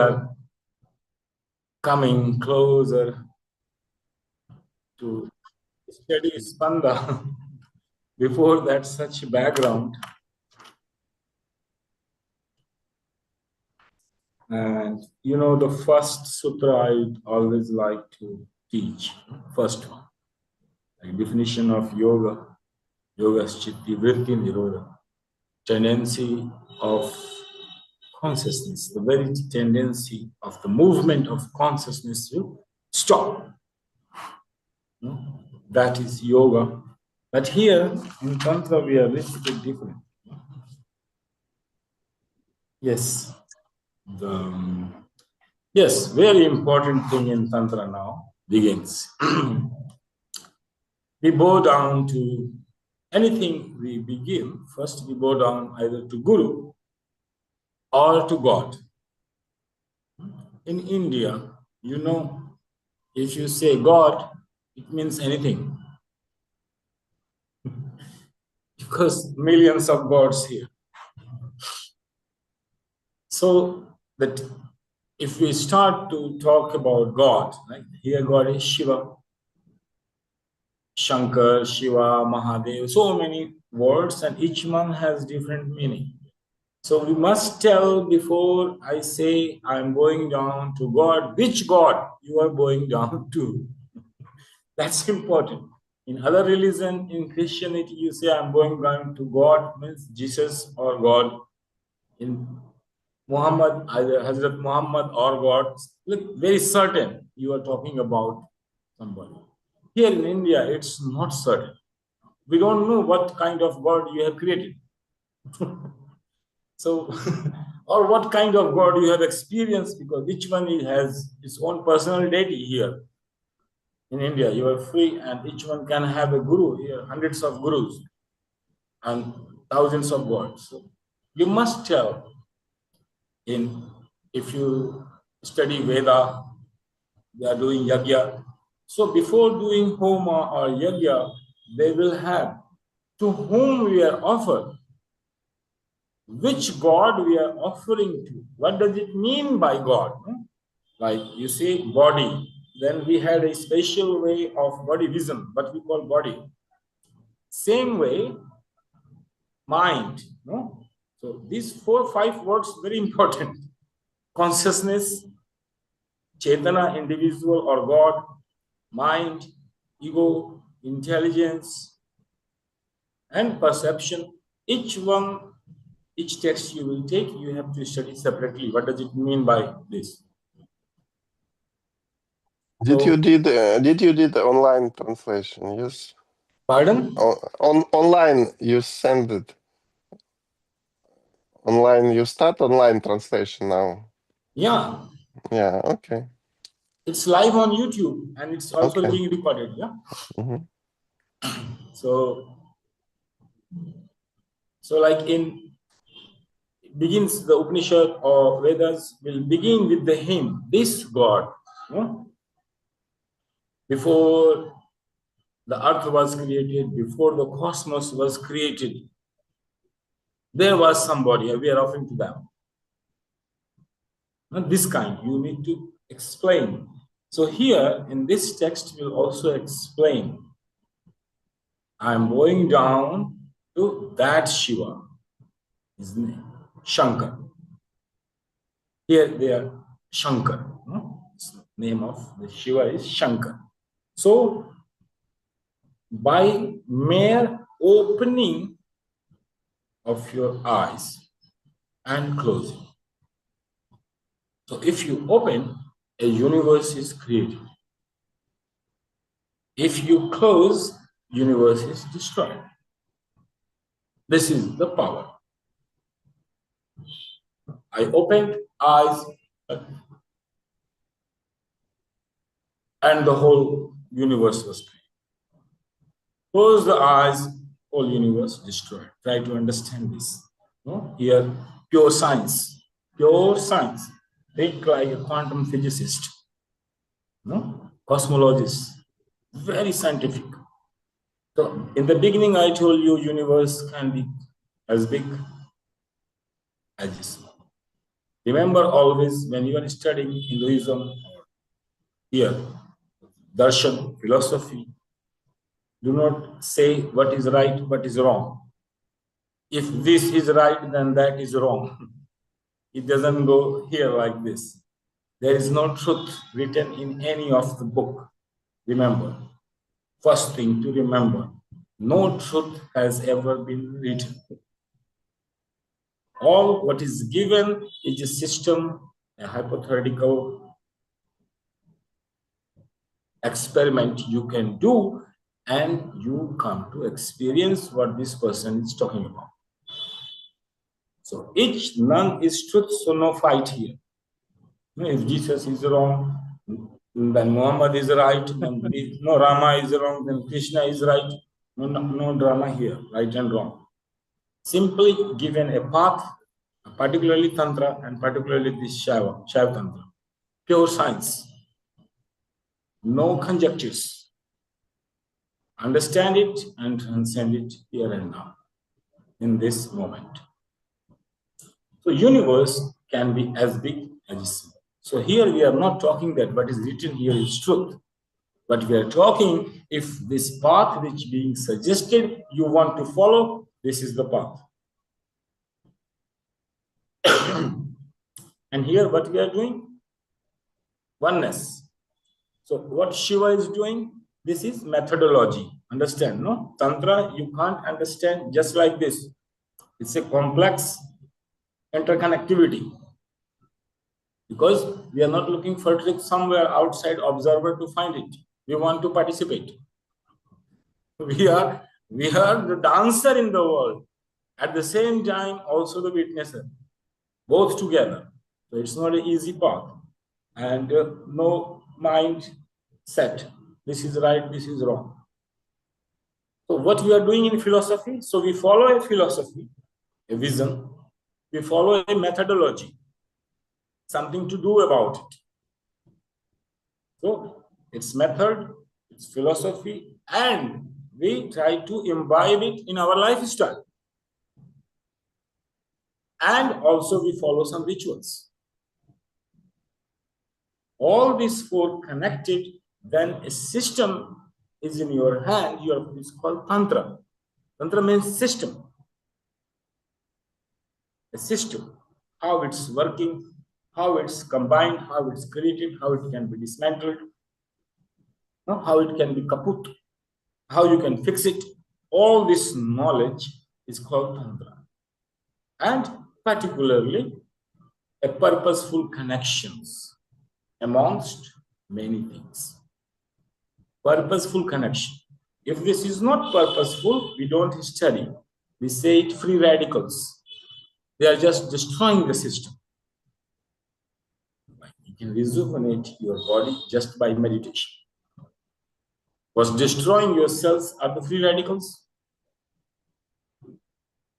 are coming closer to study Spanda. Before that, such background. And you know, the first sutra I always like to teach, first one, like definition of yoga. Yoga is chitti vritti nirodha, tendency of consciousness, the very tendency of the movement of consciousness to stop. That is yoga. But here in Tantra, we are a little bit different. Yes. Yes, very important thing in Tantra now begins. We bow down to anything we begin. First, we bow down either to Guru or to God. In India, you know, if you say God, it means anything. Because millions of gods here. So that if we start to talk about God, like here God is Shiva, Shankar, Shiva, Mahadev, so many words, and each one has different meaning. So we must tell before I say I'm going down to God, which God you are going down to. That's important. In other religion, in Christianity, you say I'm going down to God, means Jesus or God. In Muhammad, either Hazrat Muhammad or God, look very certain you are talking about somebody. Here in India, it's not certain. We don't know what kind of God you have created. So, or what kind of God you have experienced, because each one has its own personal deity here. In India, you are free, and each one can have a guru here, hundreds of gurus and thousands of gods. So you must tell if you study Veda, they are doing yajna. So before doing homa or yajna, they will have to whom we are offered, which God we are offering to. What does it mean by God? Like you say body, then we had a special way of body vision, what we call body. Same way, mind. No? So these 4 or 5 words very important. Consciousness, Chetana, individual or God, mind, ego, intelligence, and perception. Each one, each text you will take, you have to study separately. What does it mean by this? Did you did the online translation? Yes. Pardon? Online you send it. Online you start online translation now. Yeah. Yeah. Okay. It's live on YouTube and it's also being recorded. Yeah. Mm-hmm. So like in begins the Upanishad or Vedas will begin with the hymn, this God. Before the earth was created, before the cosmos was created, there was somebody, we are offering to them. Not this kind, you need to explain. So here in this text will also explain, I'm going down to that Shiva, his name, Shankar. Here they are Shankar. Name of the Shiva is Shankar. So by mere opening of your eyes and closing. So if you open, a universe is created. If you close, universe is destroyed. This is the power. I opened eyes and the whole universe was created. Close the eyes, whole universe destroyed. Try to understand this. Here, pure science. Think like a quantum physicist, cosmologist, very scientific. So in the beginning, I told you universe can be as big as this. Remember always when you are studying Hinduism or here, darshan, philosophy, do not say what is right, what is wrong. If this is right, then that is wrong. It doesn't go here like this. There is no truth written in any of the book. Remember, first thing to remember, no truth has ever been written. All what is given is a system, a hypothetical experiment you can do, and you come to experience what this person is talking about. So none is truth, so no fight here. If Jesus is wrong, then Muhammad is right, then no Rama is wrong, then Krishna is right. No drama here, right and wrong. Simply given a path, particularly Tantra and particularly this Shaiva Tantra, pure science, no conjectures. Understand it and transcend it here and now, in this moment. So universe can be as big as it's small. So here we are not talking that what is written here is truth, but we are talking if this path which being suggested you want to follow, this is the path. And here what we are doing? Oneness. So what Shiva is doing, this is methodology. Understand, no? Tantra, you can't understand just like this. It's a complex interconnectivity. Because we are not looking for trick somewhere outside observer to find it. We want to participate. We are the dancer in the world. At the same time, also the witnesser. Both together. So it's not an easy path. And no mind set. This is right, this is wrong. So what we are doing in philosophy, so we follow a philosophy, a vision. We follow a methodology. Something to do about it. So it's method, it's philosophy, and we try to imbibe it in our lifestyle. And also we follow some rituals. All these four connected, then a system is in your hand. It's called Tantra. Tantra means system. A system, how it's working, how it's combined, how it's created, how it can be dismantled, how it can be kaput, how you can fix it. All this knowledge is called Tantra. And particularly, a purposeful connections amongst many things. Purposeful connection. If this is not purposeful, we don't study. We say it free radicals. They are just destroying the system. You can rejuvenate your body just by meditation. What's destroying your cells are the free radicals.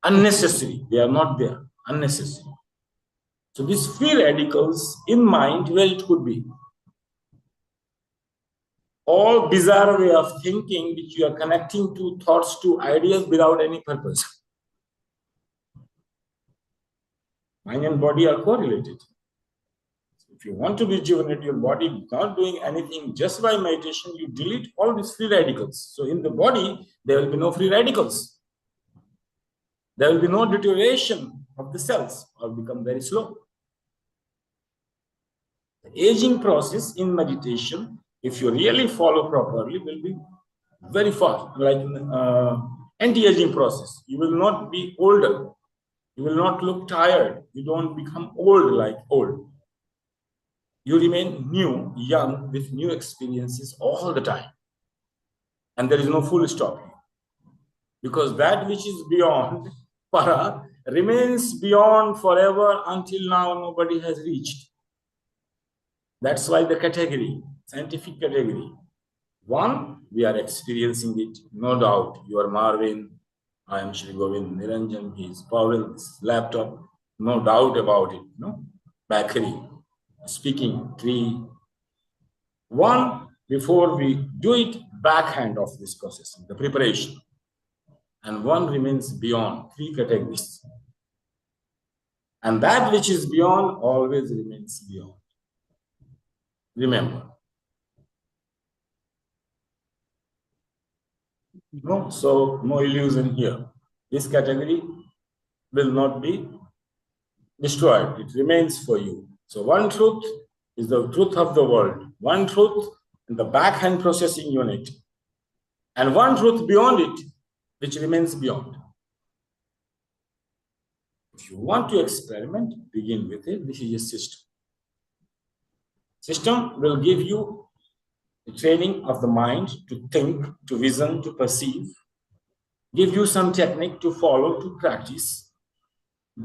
Unnecessary. They are not there. Unnecessary. So these free radicals in mind, where it could be. All bizarre way of thinking which you are connecting to thoughts to ideas without any purpose. Mind and body are correlated. If you want to rejuvenate your body without doing anything, just by meditation, you delete all these free radicals. So in the body, there will be no free radicals. There will be no deterioration of the cells or become very slow. The aging process in meditation, if you really follow properly, will be very fast, like anti-aging process. You will not be older. You will not look tired. You don't become old like old. You remain new, young, with new experiences all the time. And there is no full stop here. Because that which is beyond para remains beyond forever until now nobody has reached. That's why the category, scientific category. One, we are experiencing it, no doubt. You are Marvin, I am Shri Govind Niranjan, he is Pavel, this laptop, no doubt about it. No, bakery, speaking, tree. One, before we do it, backhand of this process, the preparation. And one remains beyond, three categories. And that which is beyond always remains beyond. Remember. No, so no illusion here. This category will not be destroyed. It remains for you. So one truth is the truth of the world. One truth in the backhand processing unit. And one truth beyond it, which remains beyond. If you want to experiment, begin with it. This is a system. System will give you the training of the mind to think, to vision, to perceive, give you some technique to follow, to practice,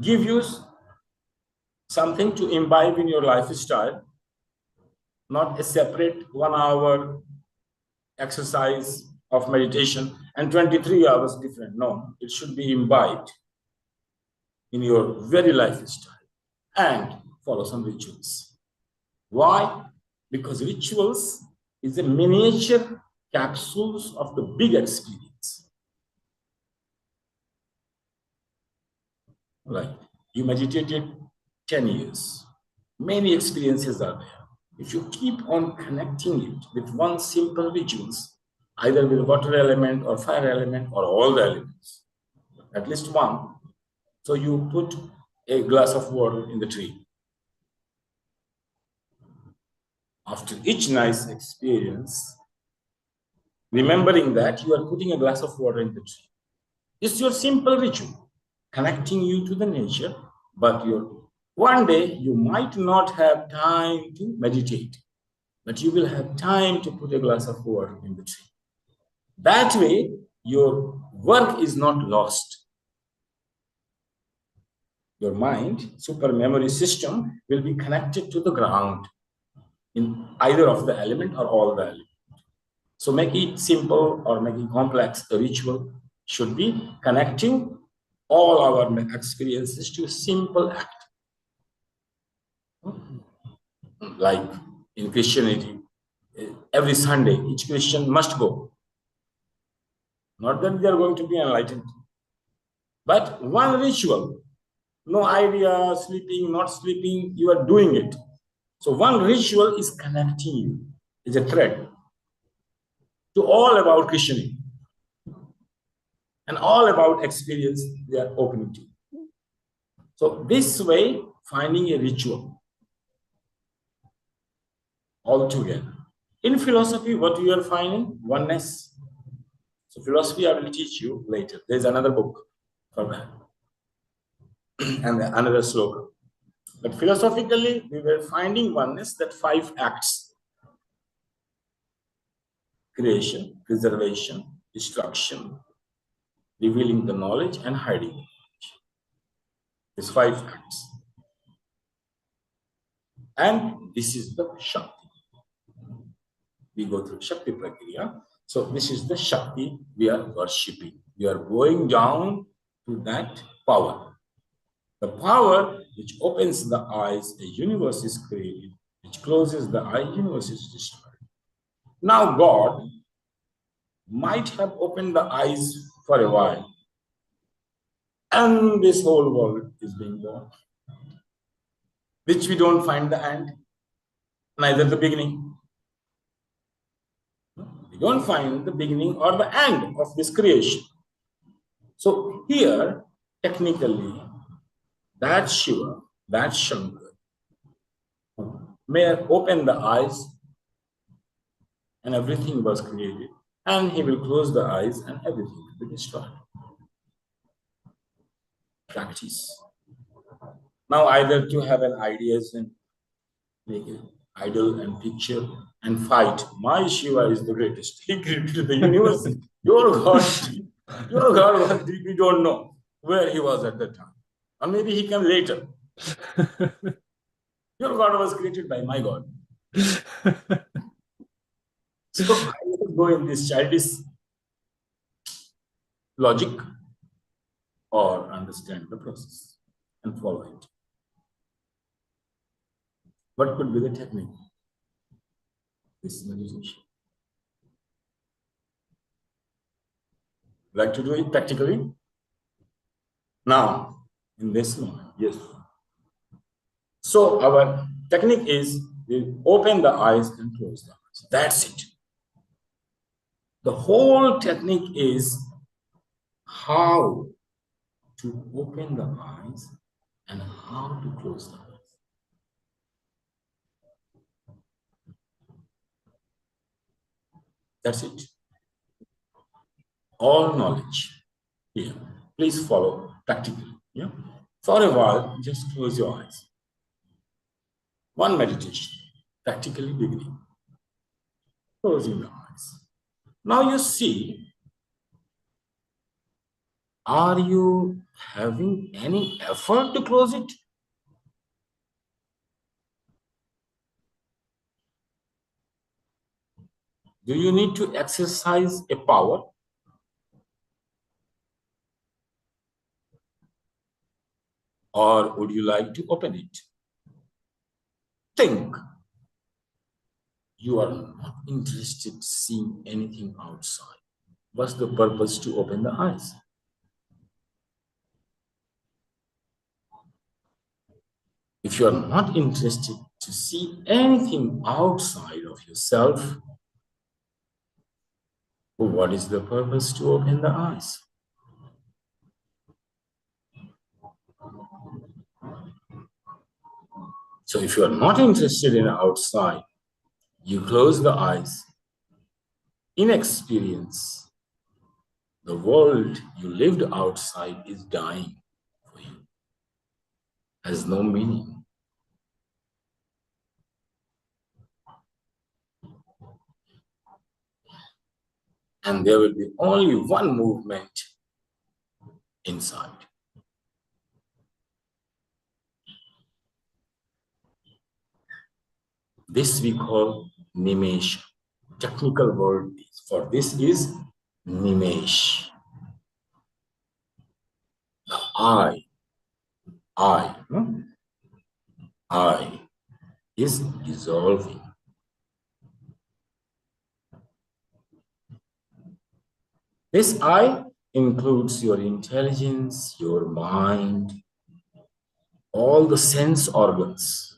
give you something to imbibe in your lifestyle, not a separate 1 hour exercise of meditation and 23 hours different. No, it should be imbibed in your very lifestyle and follow some rituals. Why? Because rituals is a miniature capsules of the big experience. Like you meditated 10 years. Many experiences are there. If you keep on connecting it with one simple rituals, either with water element or fire element or all the elements, at least one. So you put a glass of water in the tree. After each nice experience, remembering that you are putting a glass of water in the tree. It's your simple ritual, connecting you to the nature, but one day you might not have time to meditate, but you will have time to put a glass of water in the tree. That way, your work is not lost. Your mind, super memory system, will be connected to the ground in either of the element or all the elements. So make it simple or make it complex. The ritual should be connecting all our experiences to a simple act. Like in Christianity, every Sunday, each Christian must go. Not that they are going to be enlightened, but one ritual. No idea, sleeping, not sleeping, you are doing it. So one ritual is connecting you, is a thread to all about Christianity and all about experience they are opening to. So this way, finding a ritual altogether. In philosophy, what you are finding? Oneness. So philosophy, I will teach you later. There's another book for that. And another slogan. But philosophically, we were finding oneness, that 5 acts: creation, preservation, destruction, revealing the knowledge, and hiding the knowledge. These 5 acts. And this is the Shakti. We go through Shakti Prakriya. So this is the Shakti we are worshipping. We are going down to that power. The power which opens the eyes, a universe is created, which closes the eye, universe is destroyed. Now God might have opened the eyes for a while, and this whole world is being born, which we don't find the end, neither the beginning. We don't find the beginning or the end of this creation. So here, technically, that Shiva, that Shankar, may have opened the eyes and everything was created, and he will close the eyes and everything will be destroyed. Practice. Now either to have an ideas and make an idol and picture and fight. My Shiva is the greatest. He created the universe. Your God, we don't know where he was at that time. Or maybe he came later. Your God was created by my God. So I will go in this childish logic or understand the process and follow it. What could be the technique? This meditation. Like to do it practically? Now, in this moment, yes. So our technique is we open the eyes and close the eyes. That's it. The whole technique is how to open the eyes and how to close the eyes. That's it. All knowledge here. Please follow practically. Yeah. For a while, just close your eyes. One meditation, practically beginning. Closing the eyes. Now you see, are you having any effort to close it? Do you need to exercise a power? Or would you like to open it? Think. You are not interested in seeing anything outside. What's the purpose to open the eyes? If you are not interested to see anything outside of yourself, what is the purpose to open the eyes? So if you are not interested in outside, you close the eyes. In experience, the world you lived outside is dying for you, has no meaning. And there will be only one movement inside. This we call nimesh. Technical word for this is nimesh. The I is dissolving. This I includes your intelligence, your mind, all the sense organs,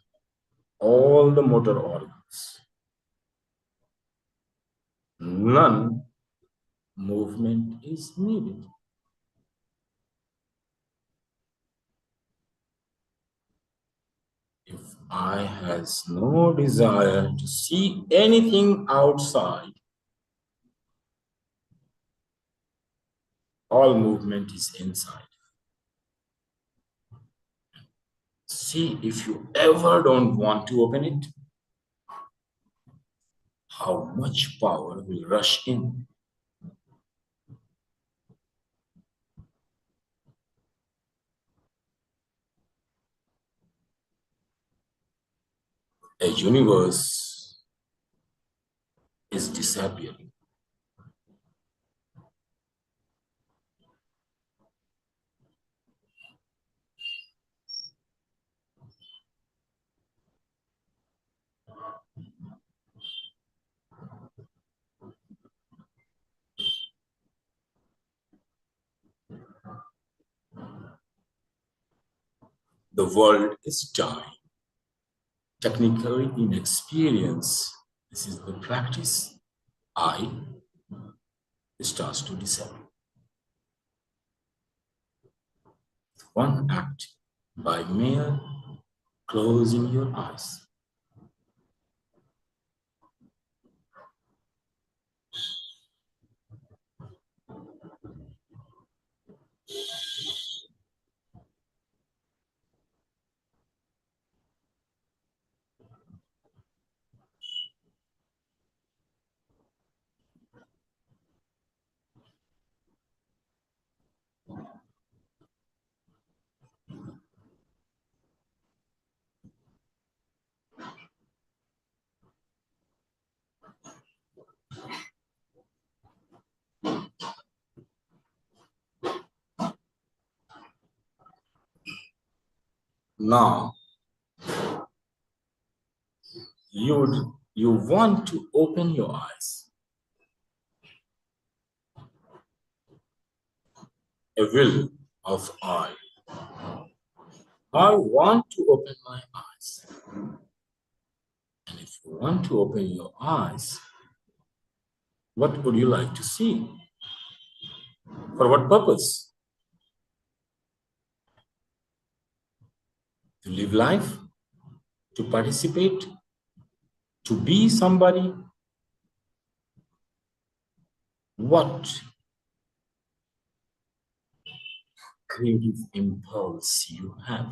all the motor organs. None movement is needed. If I has no desire to see anything outside, all movement is inside. See if you ever don't want to open it, how much power will rush in. A universe is disappearing. The world is dying. Technically, in experience, this is the practice. I starts to disappear. One act by mere closing your eyes. Now, you want to open your eyes. A will of I. I want to open my eyes. eyes. And if you want to open your eyes, what would you like to see? For what purpose? To live life? To participate? To be somebody? What creative impulse you have?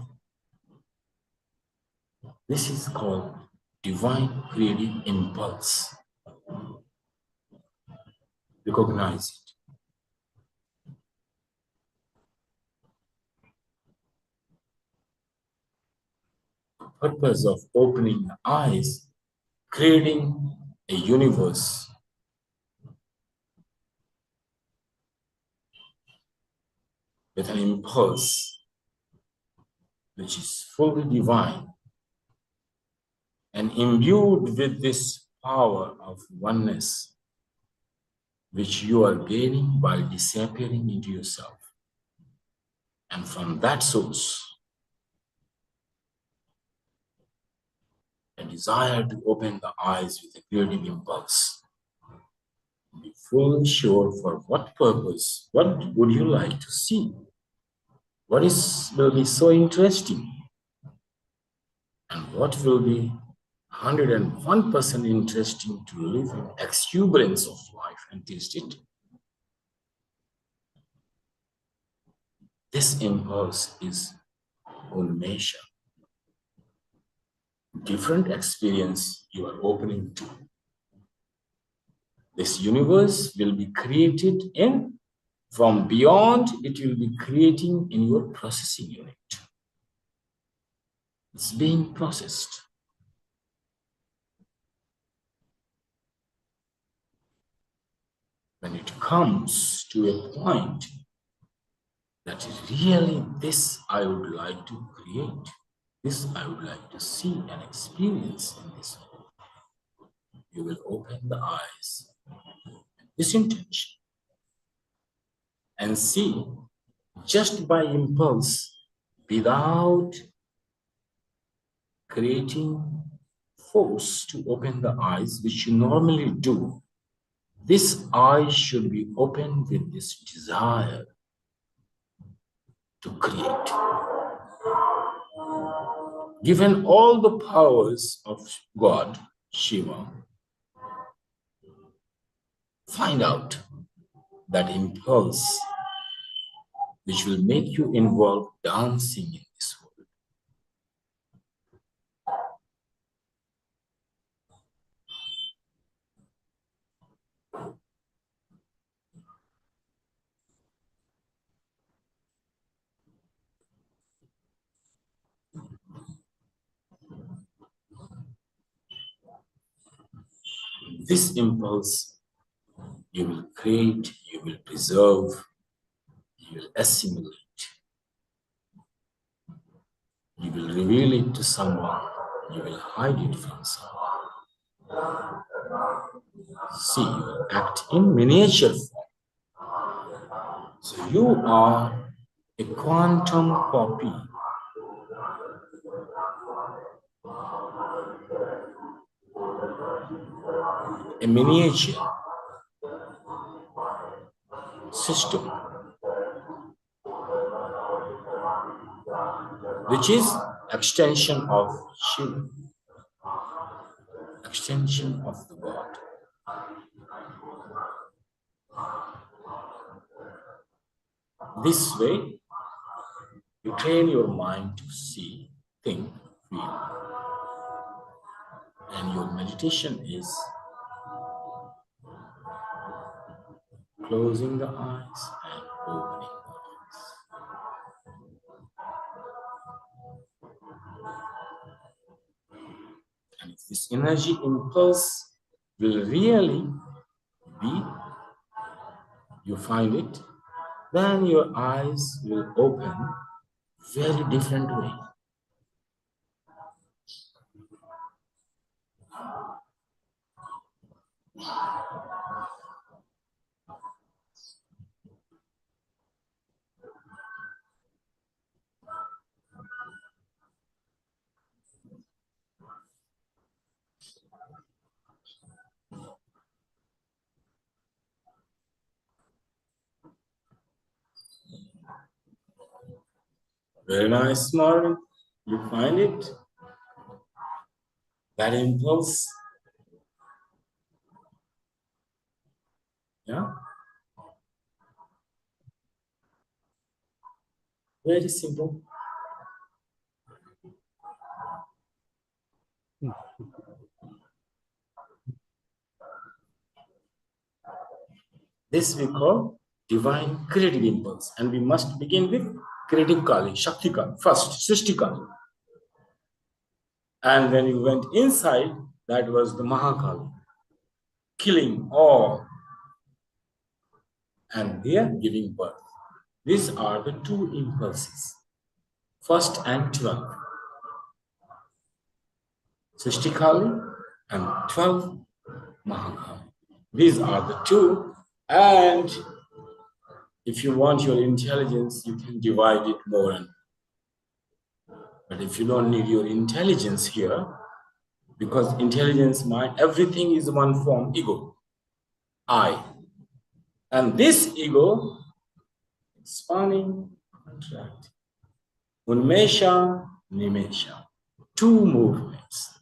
This is called divine creative impulse. Recognize it. The purpose of opening the eyes, creating a universe with an impulse which is fully divine and imbued with this power of oneness, which you are gaining by disappearing into yourself. And from that source, a desire to open the eyes with a creative impulse. Be fully sure for what purpose, what would you like to see? What will be so interesting? And what will be 101% interesting to live in exuberance of life and taste it? This impulse is unmeasured. Different experience you are opening to. This universe will be created in, from beyond, it will be creating in your processing unit. It's being processed. When it comes to a point that really this I would like to create, this I would like to see and experience in this world, you will open the eyes, this intention, and see just by impulse, without creating force to open the eyes, which you normally do. This eye should be open with this desire to create. Given all the powers of God, Shiva, find out that impulse which will make you involve dancing in this world. This impulse you will create, you will preserve, you will assimilate. You will reveal it to someone, you will hide it from someone. See, you will act in miniature form. So you are a quantum copy, a miniature system, which is extension of Shiva, extension of the God. This way, you train your mind to see, think, feel, and your meditation is closing the eyes and opening the eyes. And if this energy impulse will really be, you find it, then your eyes will open very different way. Very nice, Marvin. You find it? That impulse? Yeah? Very simple. This we call divine creative impulse. And we must begin with creative Kali, Shakti Kali, first, Srishti Kali. And when you went inside, that was the Mahakali, killing all and here giving birth. These are the two impulses, first and 12th. Srishti Kali and 12th Mahakali. These are the two, and if you want your intelligence, you can divide it more. But if you don't need your intelligence here, because intelligence, mind, everything is one form, ego, I. And this ego, expanding, contracting. Unmesha, Nimesha. Two movements.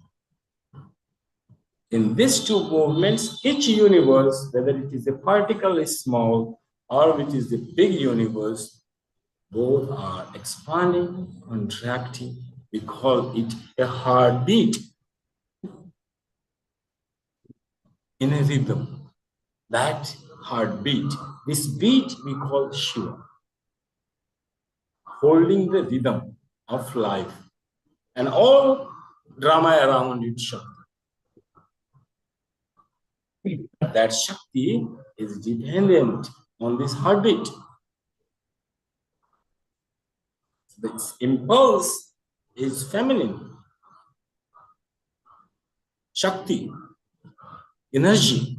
In these two movements, each universe, whether it is a particle is small or it is the big universe, both are expanding, contracting. We call it a heartbeat in a rhythm. That heartbeat, this beat we call Shiva, holding the rhythm of life and all drama around it. That Shakti is dependent on this heartbeat. This impulse is feminine. Shakti, energy,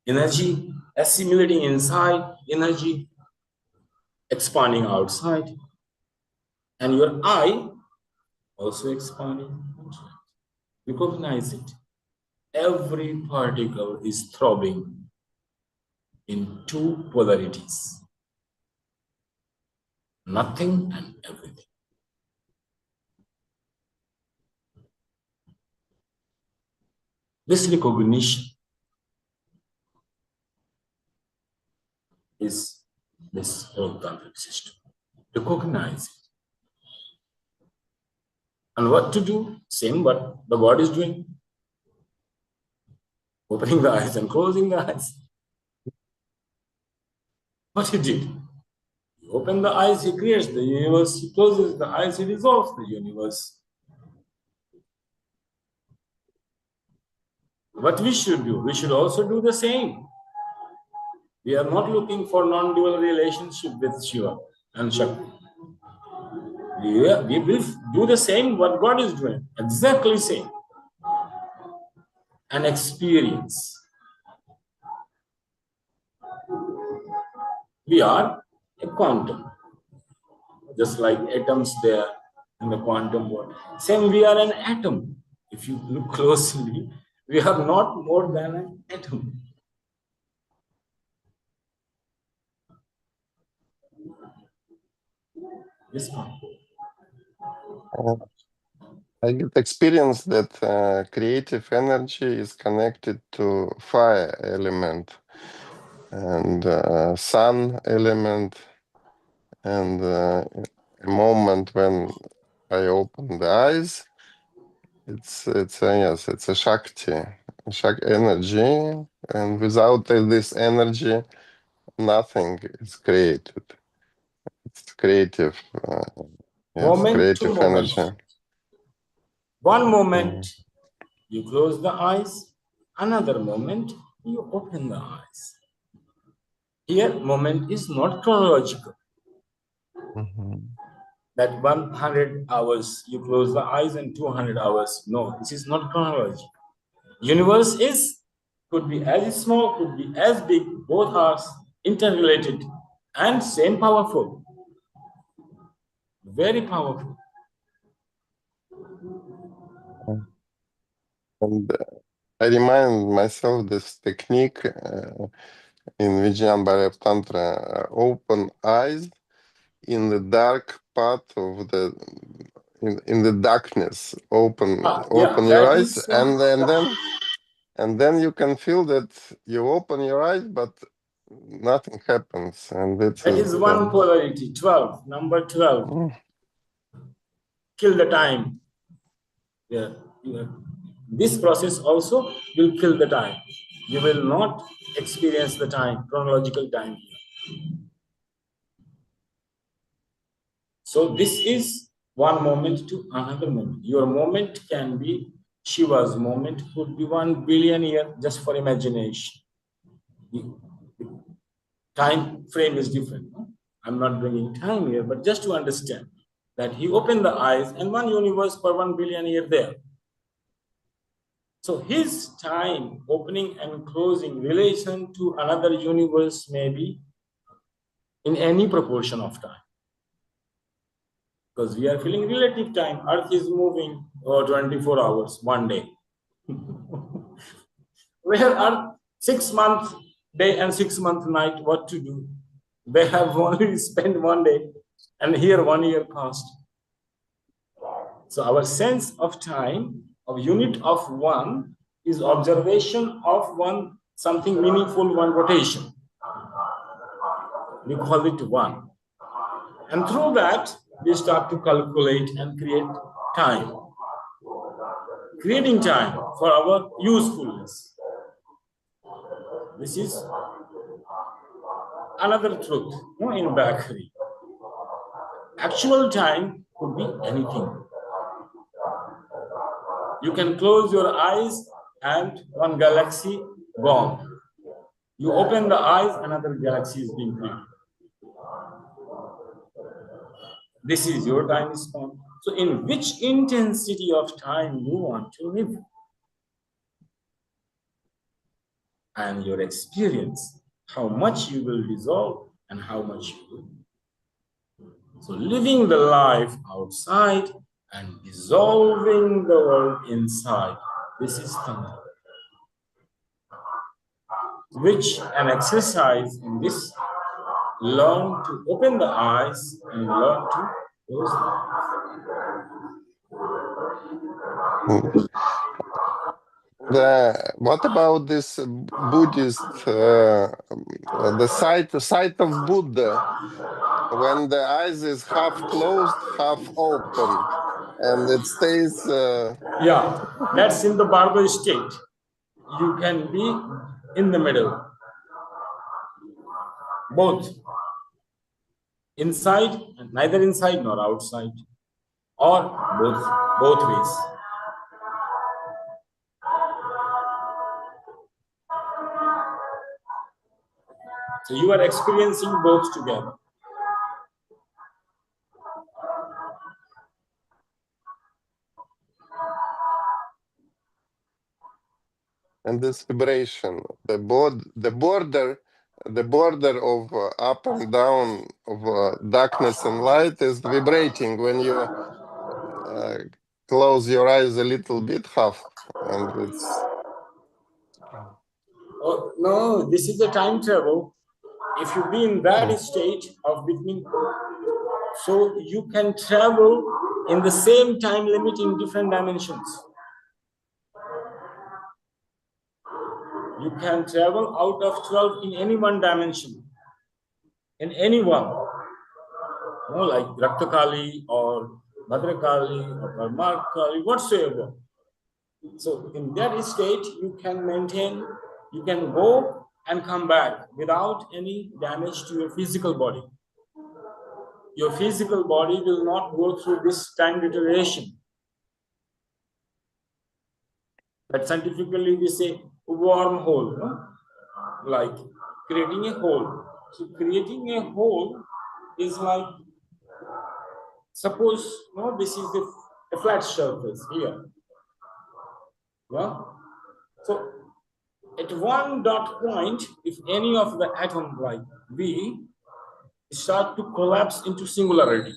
energy assimilating inside, energy expanding outside. And your I also expanding. Recognize it. Every particle is throbbing in two polarities. Nothing and everything. This recognition is this whole tantric system. Recognize it. And what to do? Same what the body is doing. Opening the eyes and closing the eyes. What he did? He opened the eyes, he creates the universe. He closes the eyes, he dissolves the universe. What we should do? We should also do the same. We are not looking for non-dual relationship with Shiva and Shakti. We will do the same what God is doing. Exactly same. An experience. We are a quantum. Just like atoms there in the quantum world. Same, we are an atom. If you look closely, we are not more than an atom. This one. I get experience that creative energy is connected to fire element and sun element, and a moment when I open the eyes, it's yes, it's a Shakti energy, and without this energy, nothing is created. It's creative, yes, Moment to creative moment. energy. One moment, you close the eyes. Another moment, you open the eyes. Here, moment is not chronological. That 100 hours, you close the eyes and 200 hours. No, this is not chronology. Universe could be as small, could be as big, both are interrelated and same powerful. Very powerful. And I remind myself this technique in Vijnana Bhairav Tantra, open eyes in the dark path of the in the darkness. Open Yeah, your that eyes, is and then you can feel that you open your eyes, but nothing happens, and it that is is one polarity. 12, number 12. Kill the time. Yeah, this process also will kill the time. You will not experience the time, chronological time here. So this is one moment to another moment. Your moment can be Shiva's moment, could be 1 billion years, just for imagination. The time frame is different. No? I'm not bringing time here, but just to understand that he opened the eyes and one universe for 1 billion years there. So his time opening and closing relation to another universe may be in any proportion of time. Because we are feeling relative time. Earth is moving over 24 hours, one day. Where are 6 month day and 6 month night, what to do? They have only spent one day, and here 1 year passed. So our sense of time, of unit of one, is observation of one something meaningful, one rotation. We call it one. And through that, we start to calculate and create time. Creating time for our usefulness. This is another truth in bakery. Actual time could be anything. You can close your eyes and one galaxy gone. You open the eyes, another galaxy is being created. This is your time span. So in which intensity of time you want to live? And your experience, how much you will dissolve and how much you will. So living the life outside and dissolving the world inside. This is Tantra. Which an exercise in this, learn to open the eyes and learn to close the eyes. What about this Buddhist, the sight of Buddha, when the eyes is half closed, half open, and it stays. Yeah, that's in the Bhargava state. You can be in the middle, both inside and neither inside nor outside, or both ways. So you are experiencing both together. And this vibration, the border of up and down of darkness and light is vibrating when you close your eyes a little bit, half, and it's. Oh, no, this is a time travel. If you be in that state of between, so you can travel in the same time limit in different dimensions. You can travel out of 12 in any one dimension, in any one, like Raktakali or Bhadrakali or Parmarkali, whatsoever. So in that state, you can maintain, you can go and come back without any damage to your physical body. Your physical body will not go through this time deterioration. But scientifically, we say wormhole, like creating a hole. So creating a hole is like, suppose this is the flat surface here. Yeah? So at one dot point, if any of the atom like V start to collapse into singularity,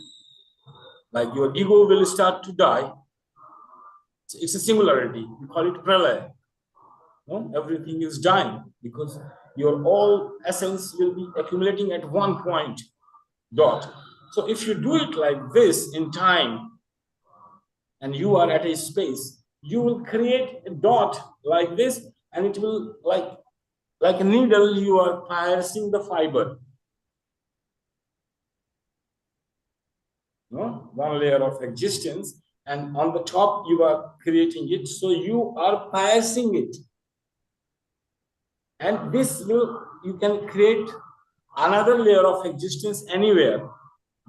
like your ego will start to die. So it's a singularity. We call it pralaya. No? Everything is dying because your all essence will be accumulating at one point dot. So if you do it like this in time, and you are at a space, you will create a dot like this, and it will like a needle, you are piercing the fiber. No? One layer of existence, and on the top you are creating it, so you are piercing it. And this will, you can create another layer of existence anywhere,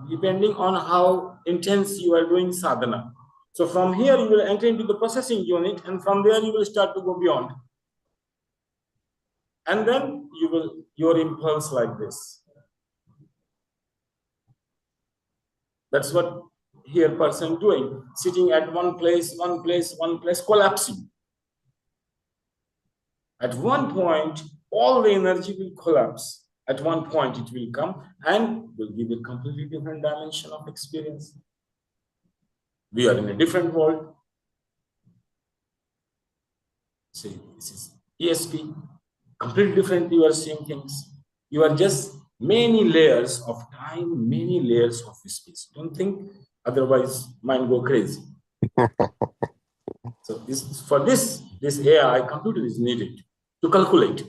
depending on how intense you are doing sadhana. So from here you will enter into the processing unit, and from there you will start to go beyond. And then you will, your impulse like this. That's what here person doing, sitting at one place, collapsing. At one point, all the energy will collapse. At one point, it will come and will give a completely different dimension of experience. We are in a different world. See, this is ESP, completely different. You are seeing things. You are just many layers of time, many layers of space. Don't think, otherwise mind go crazy. So this AI computer is needed to calculate.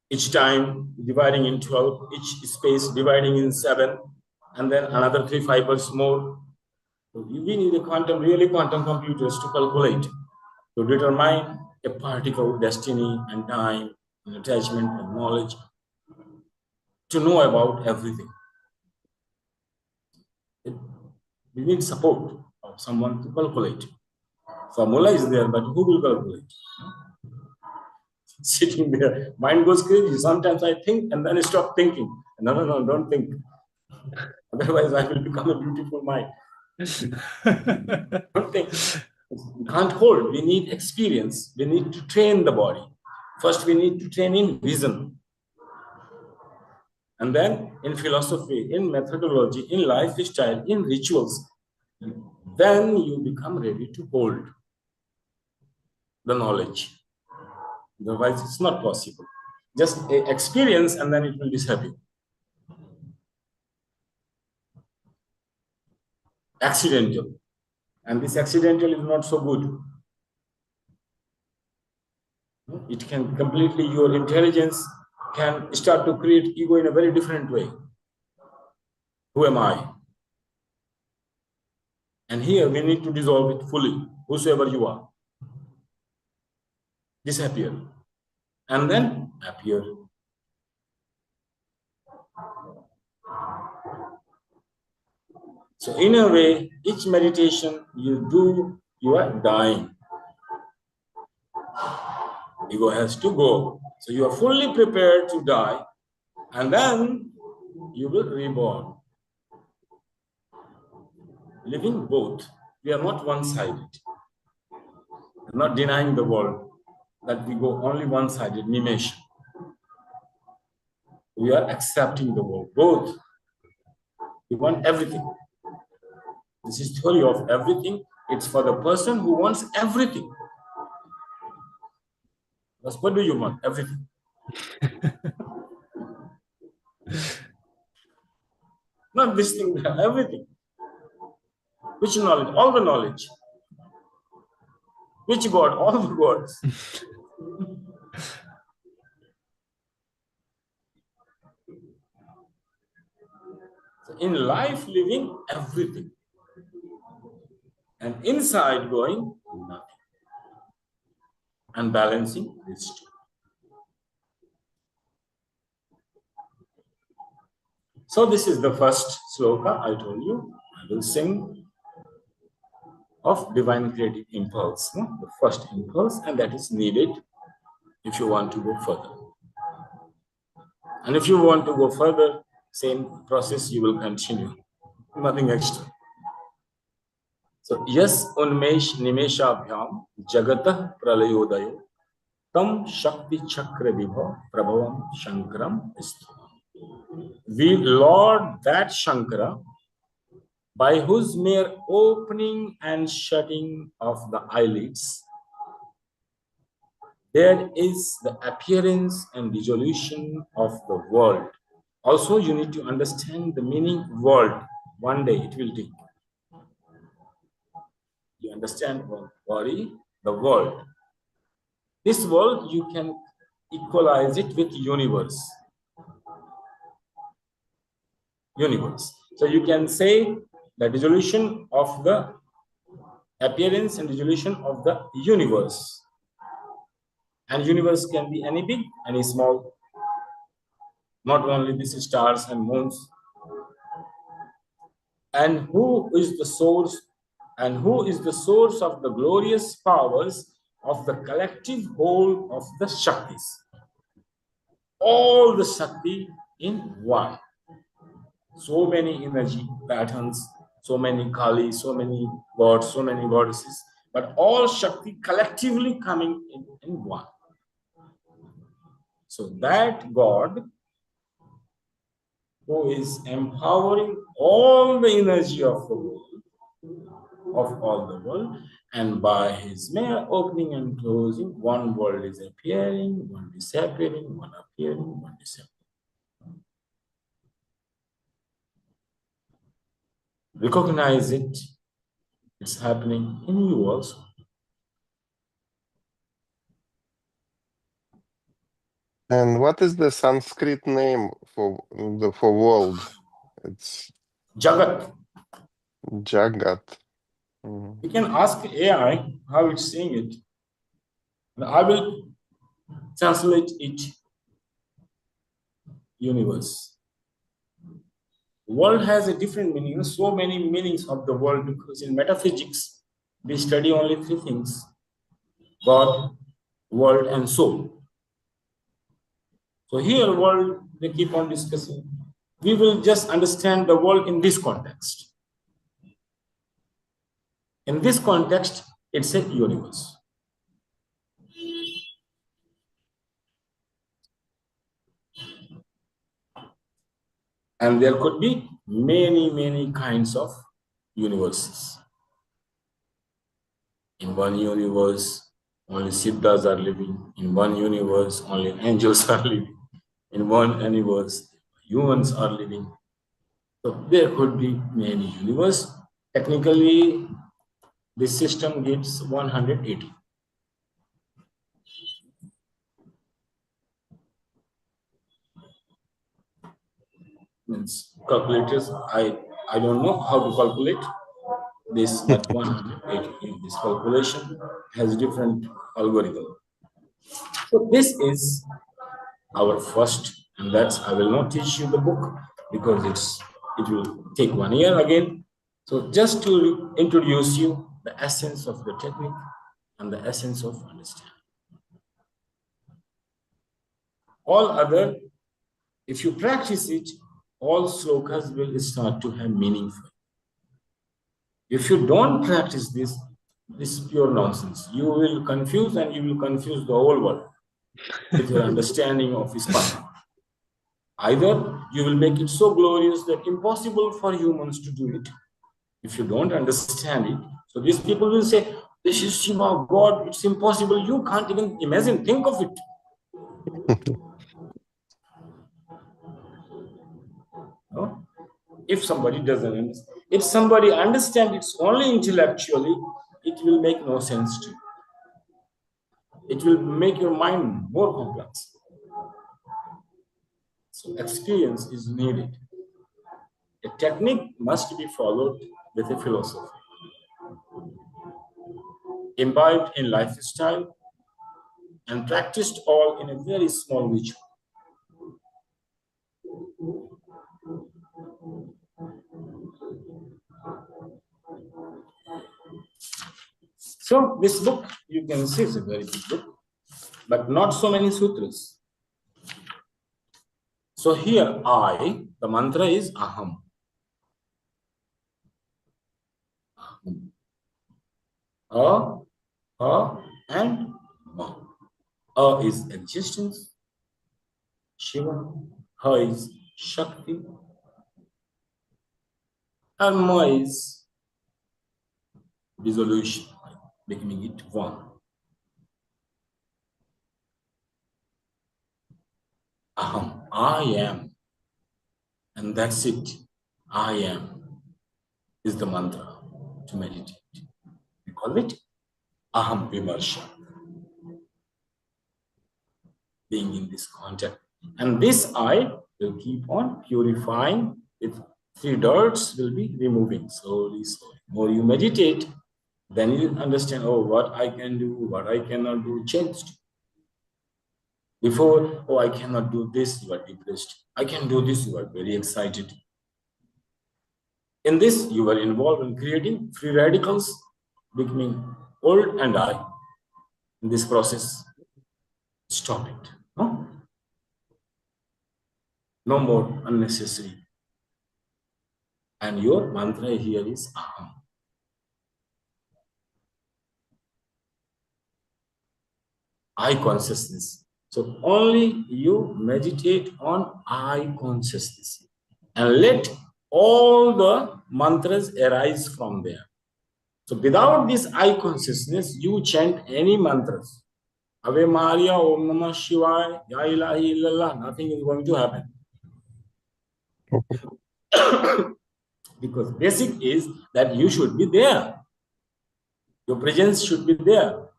Each time dividing in 12, each space dividing in 7, and then another 3 fibers more. So we need really quantum computers to calculate, to determine a particle destiny and time and attachment and knowledge, to know about everything. We need support of someone to calculate. Formula is there, but who will calculate? Sitting there, mind goes crazy. Sometimes I think and then I stop thinking. No, don't think. Otherwise, I will become a beautiful mind. Don't think. We can't hold. We need experience. We need to train the body. First, we need to train in vision. And then in philosophy, in methodology, in lifestyle, in rituals, then you become ready to hold the knowledge. Otherwise, it's not possible. Just experience and then it will disappear. Accidental. And this accidental is not so good. It can completely, your intelligence can start to create ego in a very different way. Who am I? And here we need to dissolve it fully, whosoever you are. Disappear. And then appear. So in a way, each meditation you do, you are dying. Ego has to go. So you are fully prepared to die, and then you will reborn. Living both. We are not one-sided. I'm not denying the world that we go only one-sided, nimesh. We are accepting the world, both. We want everything. This is theory of everything. It's for the person who wants everything. That's what do you want? Everything. Not this thing, everything. Which knowledge? All the knowledge. Which God? All the gods. So in life, living everything. And inside going, nothing. And balancing these two. So this is the first sloka I told you. I will sing of divine creative impulse. No? The first impulse, and that is needed if you want to go further. And if you want to go further, same process you will continue. Nothing extra. So, yes, unmesh nimeshabhyam jagatah pralayodayo tam shakti chakra vibha prabhavam shankaram istham. We Lord that Shankara, by whose mere opening and shutting of the eyelids, there is the appearance and dissolution of the world, Also, you need to understand the meaning world. One day it will take. You understand body, the world. This world, you can equalize it with universe. Universe. So you can say the resolution of the appearance and resolution of the universe. And universe can be any big, any small. Not only these stars and moons. And who is the source? And who is the source of the glorious powers of the collective whole of the Shaktis? All the Shakti in one. So many energy patterns, so many Kali, so many gods, so many goddesses, but all Shakti collectively coming in one. So that God who is empowering all the energy of the world, of all the world, and by his mere opening and closing, one world is appearing, one disappearing, one appearing, one disappearing. Recognize it, it's happening in you also. And what is the Sanskrit name for world? It's Jagat. Jagat. You can ask AI how it's saying it. I will translate it universe. World has a different meaning, so many meanings of the world, because in metaphysics, we study only three things: God, world, and soul. So here, world, they keep on discussing. We will just understand the world in this context. In this context, it's a universe. And there could be many, many kinds of universes. In one universe, only Siddhas are living. In one universe, only angels are living. In one universe, humans are living. So there could be many universes. Technically, this system gives 180. Means calculators, I don't know how to calculate this, but 180. This calculation has different algorithm. So this is our first, and that's, I will not teach you the book because it will take 1 year again. So just to introduce you the essence of the technique and the essence of understanding. All other, if you practice it, all slokas will start to have meaning for you. If you don't practice this is pure nonsense. You will confuse, and you will confuse the whole world with your understanding of Ispat. Either you will make it so glorious that impossible for humans to do it if you don't understand it. So these people will say, this is Shiva, God, it's impossible. You can't even imagine, think of it. No? If somebody doesn't understand, if somebody understands it's only intellectually, it will make no sense to you. It will make your mind more complex. So experience is needed. A technique must be followed with a philosophy, imbibed in lifestyle, and practiced all in a very small ritual. So this book, you can see, is a very big book, but not so many sutras. So here, the mantra is aham. A, and ma. A is existence, Shiva. Ha is Shakti. And ma is dissolution, making it one. Aham, I am. And that's it. I am is the mantra to meditate. We call it Aham Vimarsha, being in this contact. And this I will keep on purifying with 3 dirts will be removing slowly, slowly. The more you meditate, then you understand, oh, what I can do, what I cannot do, changed. Before, oh, I cannot do this, you are depressed. I can do this, you are very excited. In this, you are involved in creating free radicals, becoming old and I. In this process, stop it. No, no more unnecessary. And your mantra here is Aham. I consciousness. So only you meditate on I consciousness and let all the mantras arise from there. So without this I consciousness, you chant any mantras. Ave Maria, Om Namah Shivaya, Ya Ilahi Illallah, nothing is going to happen. Because basic is that you should be there. Your presence should be there.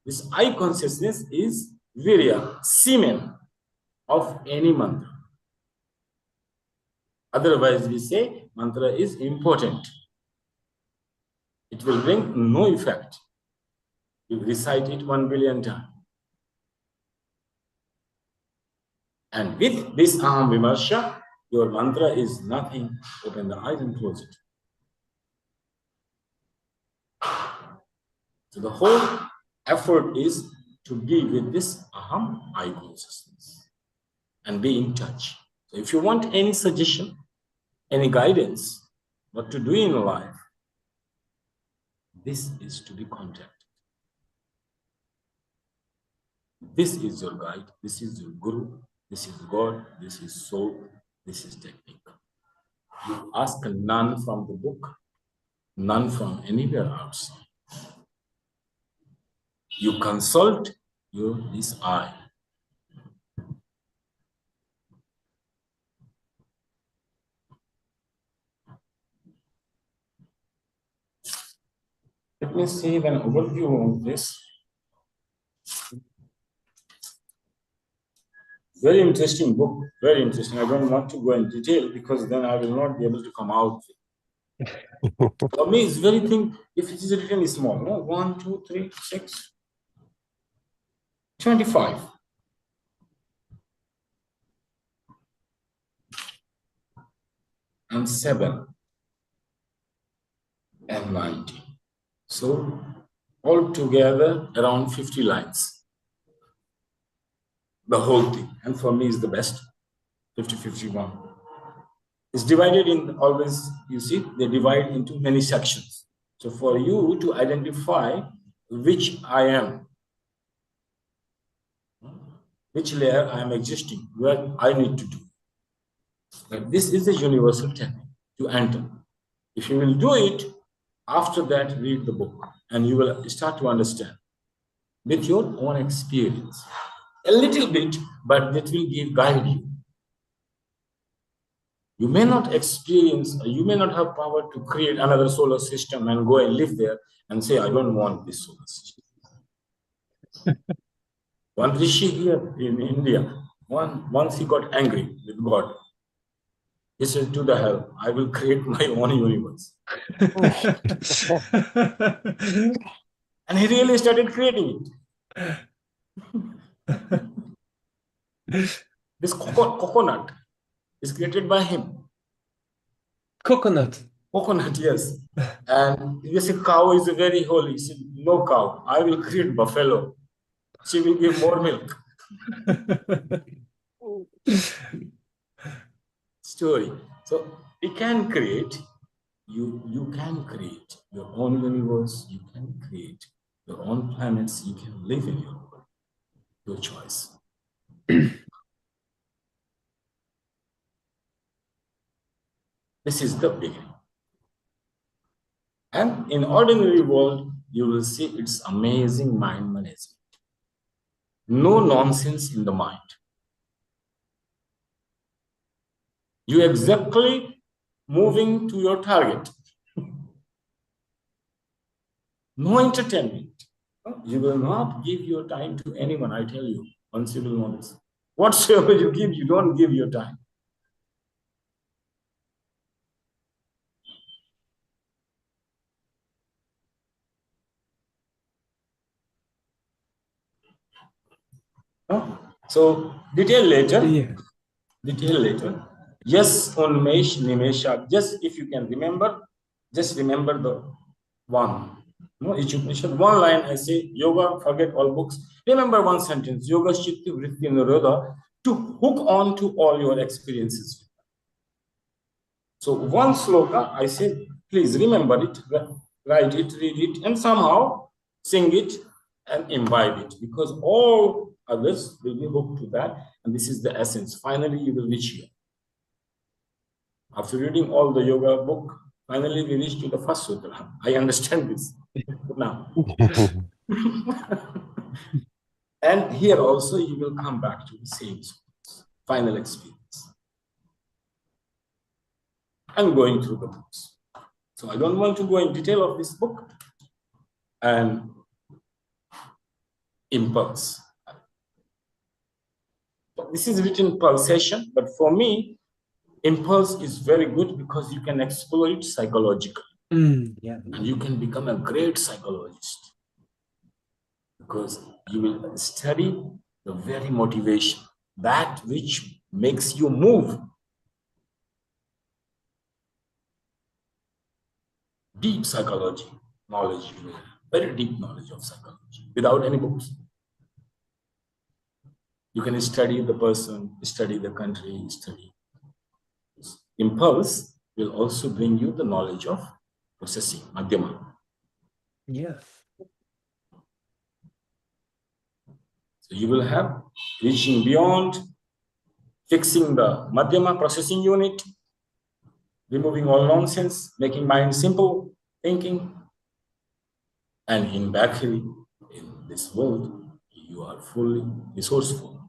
This I consciousness is virya, semen of any mantra. Otherwise, we say mantra is important. It will bring no effect. You recite it 1 billion times. And with this Aham Vimarsha, your mantra is nothing. Open the eyes and close it. So the whole effort is to be with this Aham, I consciousness, and be in touch. So if you want any suggestion, any guidance, what to do in life, this is to be contacted. This is your guide, this is your guru, this is God, this is soul, this is technique. You ask none from the book, none from anywhere outside. You consult this I. Let me see an overview of this. Very interesting book, very interesting. I don't want to go in detail because then I will not be able to come out. For me, it's very thing, if it is written small, no? 1, 2, 3, 6, 25. And 7 and 90. So altogether around 50 lines. The whole thing. And for me is the best. 50, 51. It's divided in always, you see, they divide into many sections. So for you to identify which I am, which layer I am existing, what I need to do. But this is a universal technique to enter. If you will do it, after that, read the book and you will start to understand with your own experience. A little bit, but that will guide you. You may not experience, you may not have power to create another solar system and go and live there and say, I don't want this solar system. One rishi here in India, once he got angry with God. He said, to the hell, I will create my own universe. And he really started creating it. This coconut is created by him. Coconut? Coconut, yes. And you say cow is very holy. He said, no cow, I will create buffalo. She will give more milk. Story. So we can create, you can create your own universe, you can create your own planets, you can live in your world, your choice. This is the beginning. And in ordinary world, you will see its amazing mind management. No nonsense in the mind. You exactly moving to your target. No entertainment. You will not give your time to anyone, I tell you, once you will know this. Whatsoever you give, you don't give your time. So detail later. Yeah. Detail later. Yes, Unmesh, Nimesha. Just if you can remember, just remember the one. No, each Upanishad, one line I say, yoga, forget all books. Remember one sentence, yoga Shitti Vritti Nirodha, to hook on to all your experiences. So one sloka, I say, please remember it, write it, read it, and somehow sing it and imbibe it, because all others will be hooked to that, and this is the essence. Finally, you will reach here. After reading all the yoga book, finally we reach to the first sutra. I understand this now. And here also you will come back to the same final experience. I'm going through the books. So I don't want to go in detail of this book. And impulse. This is written pulsation, but for me, impulse is very good because you can explore it psychologically. Yeah. And you can become a great psychologist because you will study the very motivation, that which makes you move. Deep psychology knowledge, very deep knowledge of psychology without any books. You can study the person, study the country, study. Impulse will also bring you the knowledge of processing, madhyama. Yes. So you will have reaching beyond, fixing the madhyama processing unit, removing all nonsense, making mind simple, thinking. And in Bakri, in this world, you are fully resourceful,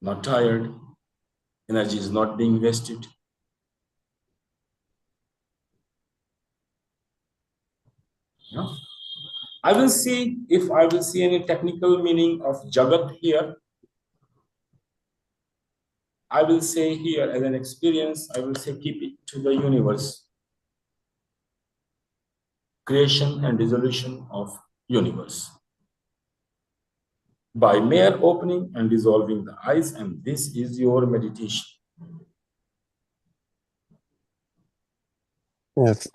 not tired, energy is not being wasted. Yeah. I will see if I will see any technical meaning of Jagat here. I will say here as an experience, I will say keep it to the universe. Creation and dissolution of universe. By mere opening and dissolving the eyes, and this is your meditation. Yes,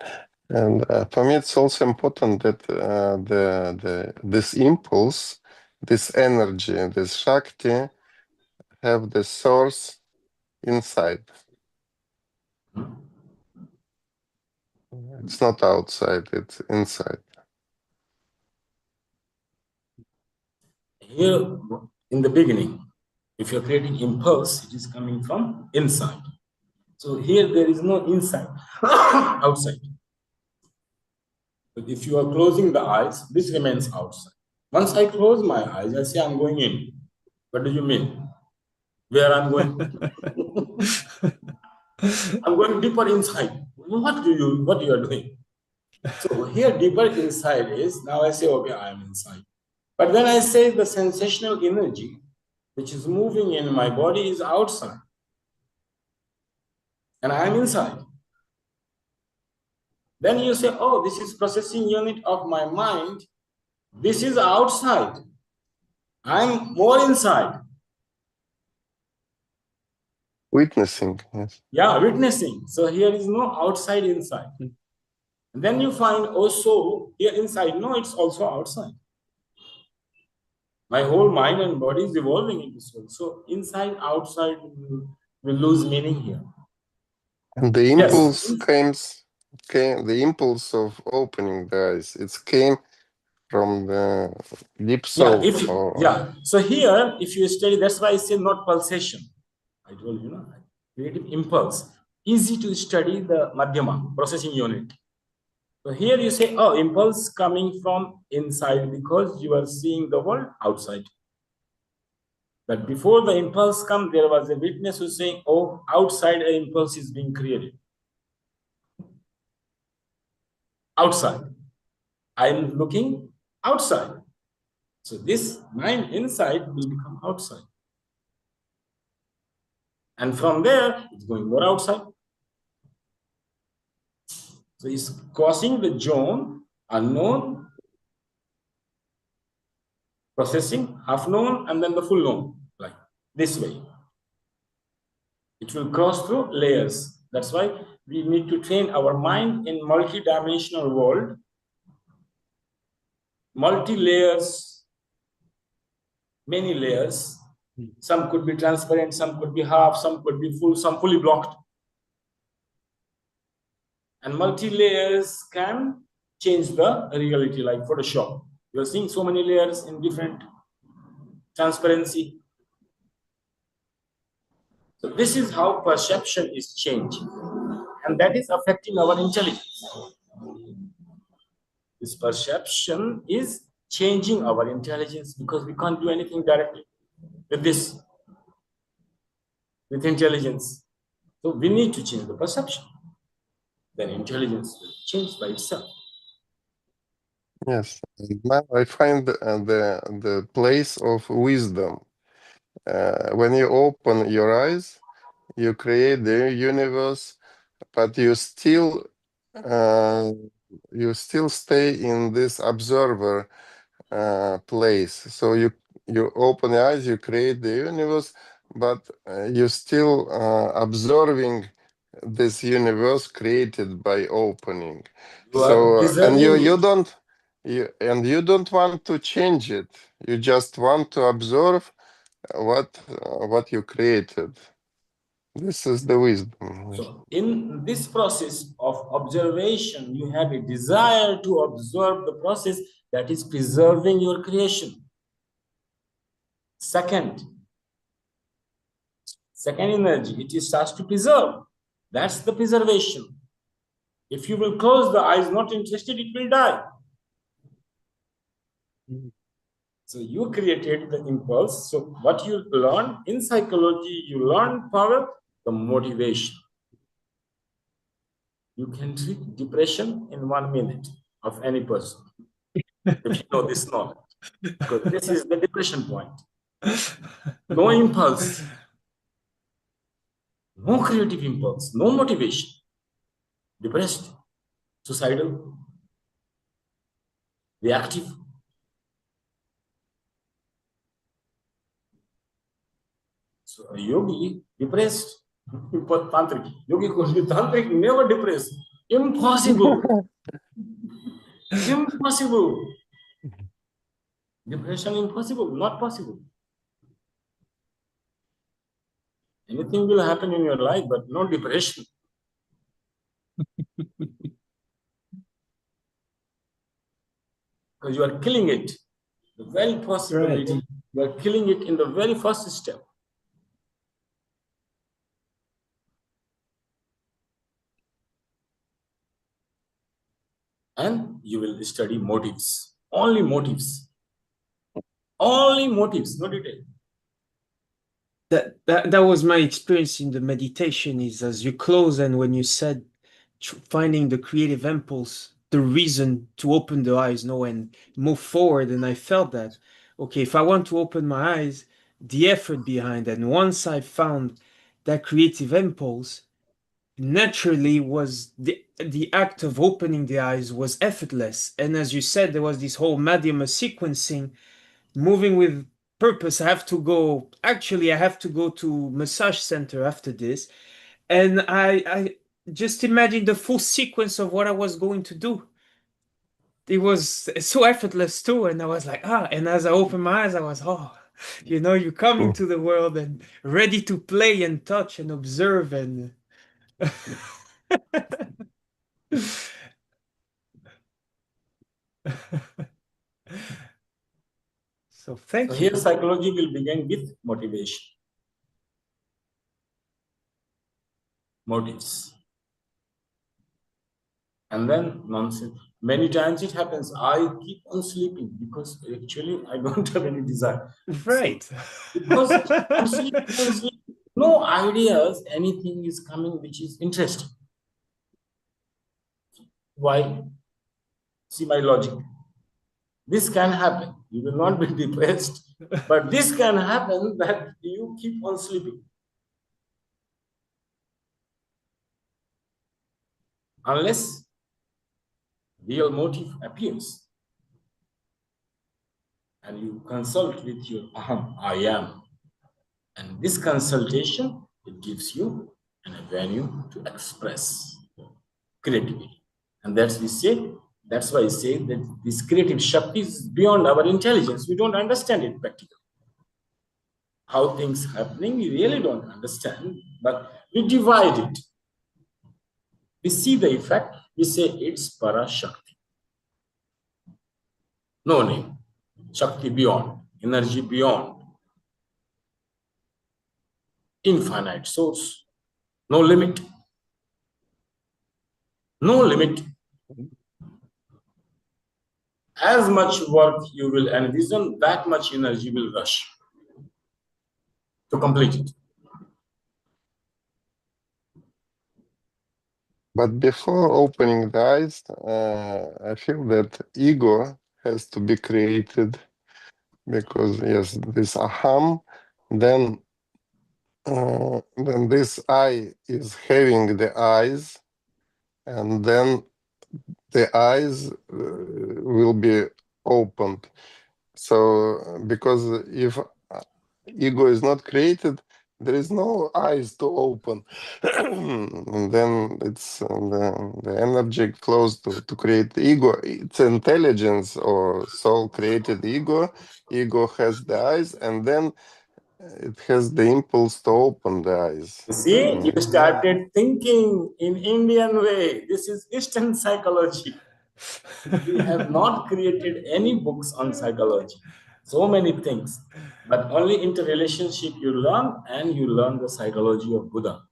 and for me it's also important that this impulse, this energy, this Shakti have the source inside. It's not outside, it's inside. Here, in the beginning, if you're creating impulse, it is coming from inside. So here there is no inside, outside. But if you are closing the eyes, this remains outside. Once I close my eyes, I say I'm going in. What do you mean? Where I'm going? I'm going deeper inside. What you are doing? So here deeper inside is, now I say, okay, I am inside. But when I say the sensational energy, which is moving in my body, is outside. And I am inside. Then you say, oh, this is processing unit of my mind. This is outside. I'm more inside. Witnessing, yes. Yeah, witnessing. So here is no outside, inside. And then you find also here inside, no, it's also outside. My whole mind and body is evolving into soul. So inside, outside will lose meaning here. And the Yes. impulse came, the impulse of opening the eyes, it came from the deep soul. Yeah, so here, if you study, that's why I say not pulsation. I told you, no, creative impulse. Easy to study the madhyama, processing unit. So here you say, oh, impulse coming from inside because you are seeing the world outside. But before the impulse comes, there was a witness who's saying, oh, outside an impulse is being created. Outside. I'm looking outside. So this mind inside will become outside. And from there, it's going more outside. So it's crossing the zone, unknown, processing, half known, and then the full known, like this way. It will cross through layers. That's why we need to train our mind in multi-dimensional world, multi-layers, many layers. Some could be transparent, some could be half, some could be full, some fully blocked. And multi-layers can change the reality, like Photoshop. You're seeing so many layers in different transparency. So this is how perception is changing. And that is affecting our intelligence. This perception is changing our intelligence because we can't do anything directly with this, with intelligence. So we need to change the perception. Then intelligence will change by itself. Yes, and now I find the place of wisdom. When you open your eyes, you create the universe, but you still stay in this observer place. So you open your eyes, you create the universe, but you still observing this universe created by opening. You are So and preserving you it. don't you don't want to change it. You just want to observe what you created. This is the wisdom. So in this process of observation, you have a desire to observe the process that is preserving your creation. Second energy, it starts to preserve. That's the preservation. If you will close the eyes, not interested, it will die. So you created the impulse. So what you learn in psychology, you learn power, the motivation. You can treat depression in 1 minute of any person. If you know this knowledge. Because this is the depression point. No impulse, no creative impulse, no motivation. Depressed, suicidal, reactive. So a yogi depressed, tantric. Yogi could be tantric, never depressed. Impossible. Impossible. Depression impossible, not possible. Anything will happen in your life, but no depression. Because you are killing it. The very possibility, right. You are killing it in the very first step. And you will study motives. Only motives. Only motives, no detail. That was my experience in the meditation, is as you close and when you said finding the creative impulse, the reason to open the eyes, and move forward. And I felt that, okay, if I want to open my eyes, the effort behind it. And once I found that creative impulse, naturally was the act of opening the eyes was effortless. And as you said, there was this whole Madhyama sequencing, moving with purpose. I have to go to massage center after this, and I just imagined the full sequence of what I was going to do. It was so effortless too, and I was like, and as I opened my eyes, I was, you come into the world and ready to play and touch and observe and so thank you. Here psychology will begin with motivation. Motives. And then Many times it happens, I keep on sleeping because actually I don't have any desire. Right. So, because I'm sleeping, no ideas, anything is coming which is interesting. Why? See my logic. This can happen. You will not be depressed, but this can happen that you keep on sleeping. Unless real motive appears and you consult with your aham, I am. And this consultation, it gives you an avenue to express creativity. And that's why I say that this creative Shakti is beyond our intelligence. We don't understand it practically. How things happening, we really don't understand, but we divide it. We see the effect, we say it's para Shakti. No name. Shakti beyond, energy beyond, infinite source, no limit. No limit. As much work you will envision, that much energy will rush to complete it. But before opening the eyes, I feel that ego has to be created because, yes, this aham, then this I is having the eyes, and then the eyes will be opened. So, because if ego is not created, there is no eyes to open. And then it's the energy flows to create the ego. It's intelligence or soul created ego. Ego has the eyes, and then it has the impulse to open the eyes. You see, you started thinking in Indian way. This is Eastern psychology. We have not created any books on psychology. So many things. But only interrelationship you learn, and you learn the psychology of Buddha.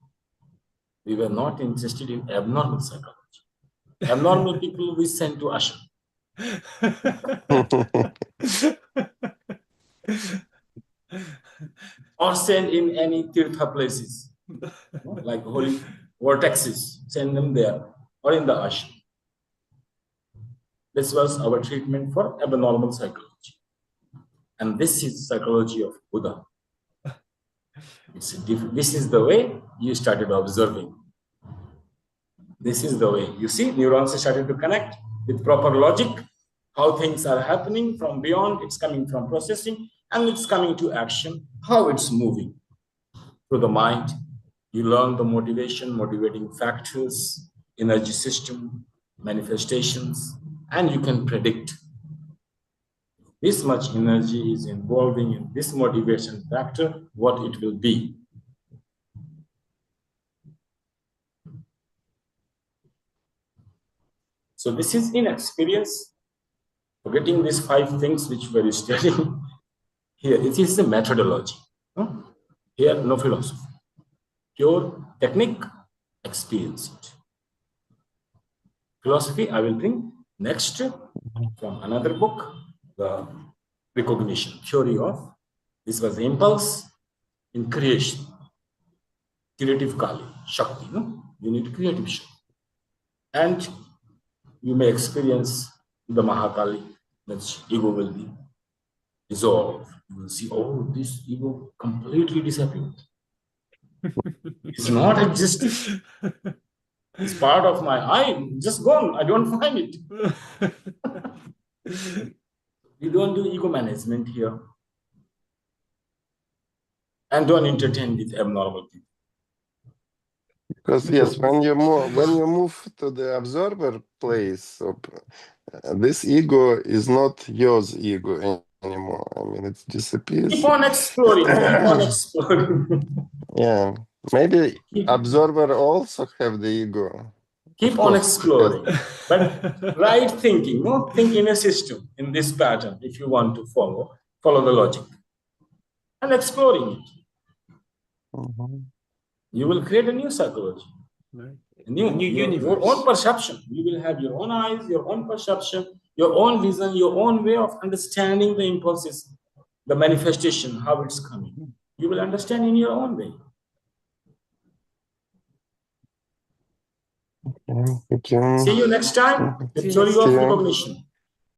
We were not interested in abnormal psychology. Abnormal people we sent to ashram. Or send in any tirtha places, like holy vortexes, send them there, or in the ashram. This was our treatment for abnormal psychology. And this is psychology of Buddha. This is the way you started observing. This is the way. You see, neurons started to connect with proper logic, how things are happening from beyond, it's coming from processing, and it's coming to action, how it's moving through the mind. You learn the motivation, motivating factors, energy system, manifestations, and you can predict this much energy is involving in this motivation factor, what it will be. So this is in experience, forgetting these 5 things which we are studying. Here, it is the methodology. Here, no philosophy. Pure technique, experience it. Philosophy, I will bring next from another book, the recognition theory of, this was the impulse in creation. Creative Kali, Shakti, no? You need creative Shakti. And you may experience the Mahakali, which ego will be dissolved. You will see, oh, this ego completely disappeared. It's not existing. It's part of my eye, just gone. I don't find it. We don't do ego management here. And don't entertain with abnormal people. Because yes, when you move to the observer place, so, this ego is not yours ego anymore. I mean, it disappears. Keep on exploring. Keep on exploring. Yeah, maybe observer also have the ego. Keep on exploring, but right thinking, no? Think in a system, in this pattern, if you want to follow the logic. And exploring it. You will create a new psychology. Right. New, new your universe. own perception. You will have your own eyes, your own perception, your own vision, your own way of understanding the impulses, the manifestation, how it's coming. You will understand in your own way. Okay. See you next time with See you theory next of time. recognition.